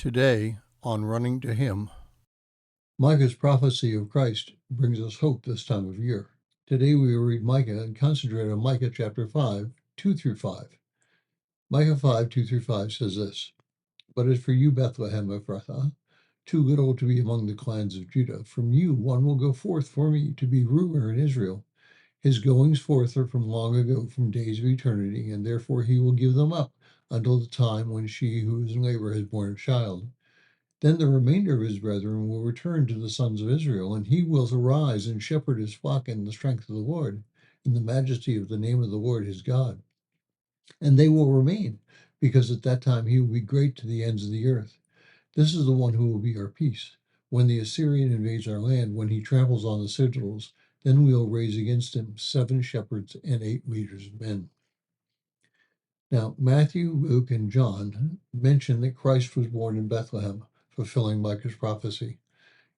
Today on Running to Him. Micah's prophecy of Christ brings us hope this time of year. Today we will read Micah and concentrate on Micah chapter 5, 2 through 5. Micah 5, 2 through 5 says this, "But as for you, Bethlehem Ephrathah, too little to be among the clans of Judah, from you one will go forth for me to be ruler in Israel. His goings forth are from long ago, from days of eternity, and therefore he will give them up until the time when she who is in labor has borne a child. Then the remainder of his brethren will return to the sons of Israel, and he will arise and shepherd his flock in the strength of the Lord, in the majesty of the name of the Lord his God. And they will remain, because at that time he will be great to the ends of the earth. This is the one who will be our peace. When the Assyrian invades our land, when he tramples on the citadels, then we will raise against him 7 shepherds and 8 leaders of men." Now, Matthew, Luke, and John mention that Christ was born in Bethlehem, fulfilling Micah's prophecy.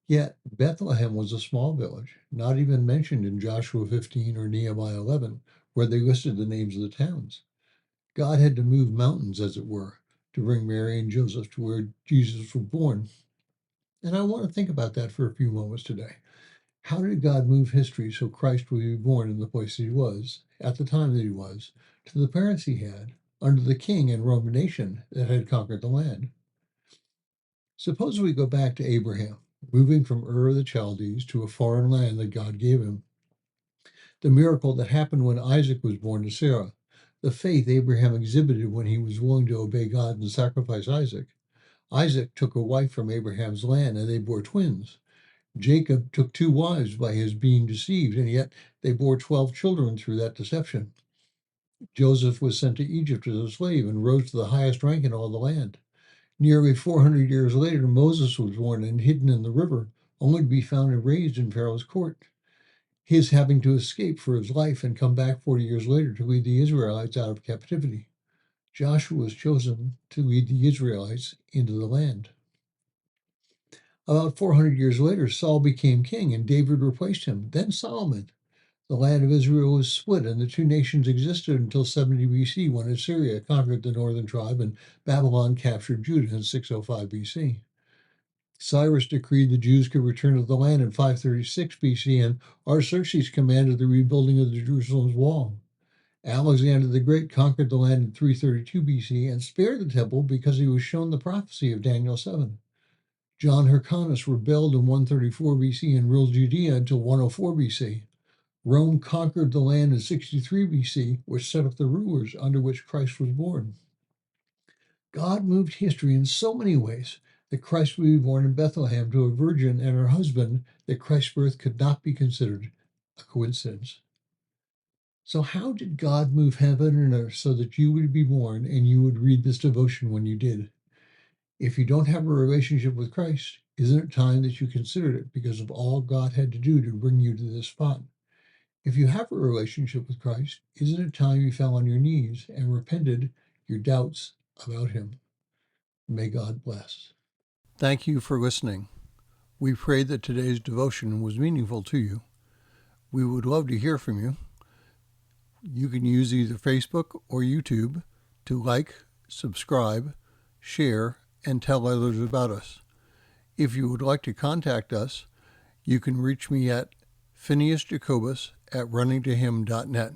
Yet Bethlehem was a small village, not even mentioned in Joshua 15 or Nehemiah 11, where they listed the names of the towns. God had to move mountains, as it were, to bring Mary and Joseph to where Jesus was born. And I want to think about that for a few moments today. How did God move history so Christ would be born in the place that he was, at the time that he was, to the parents he had, under the king and Roman nation that had conquered the land? Suppose we go back to Abraham, moving from Ur of the Chaldees to a foreign land that God gave him. The miracle that happened when Isaac was born to Sarah. The faith Abraham exhibited when he was willing to obey God and sacrifice Isaac. Isaac took a wife from Abraham's land and they bore twins. Jacob took 2 wives by his being deceived, and yet they bore 12 children through that deception. Joseph was sent to Egypt as a slave and rose to the highest rank in all the land. Nearly 400 years later, Moses was born and hidden in the river, only to be found and raised in Pharaoh's court. His having to escape for his life and come back 40 years later to lead the Israelites out of captivity. Joshua was chosen to lead the Israelites into the land. About 400 years later, Saul became king and David replaced him, then Solomon. The land of Israel was split, and the 2 nations existed until 70 BC, when Assyria conquered the northern tribe and Babylon captured Judah in 605 BC. Cyrus decreed the Jews could return to the land in 536 BC, and Artaxerxes commanded the rebuilding of the Jerusalem's wall. Alexander the Great conquered the land in 332 BC and spared the temple because he was shown the prophecy of Daniel 7. John Hyrcanus rebelled in 134 BC and ruled Judea until 104 BC. Rome conquered the land in 63 BC, which set up the rulers under which Christ was born. God moved history in so many ways that Christ would be born in Bethlehem to a virgin and her husband, that Christ's birth could not be considered a coincidence. So how did God move heaven and earth so that you would be born and you would read this devotion when you did? If you don't have a relationship with Christ, isn't it time that you considered it because of all God had to do to bring you to this spot? If you have a relationship with Christ, isn't it time you fell on your knees and repented your doubts about him? May God bless. Thank you for listening. We pray that today's devotion was meaningful to you. We would love to hear from you. You can use either Facebook or YouTube to like, subscribe, share, and tell others about us. If you would like to contact us, you can reach me at phineasjacobus@runningtohim.net.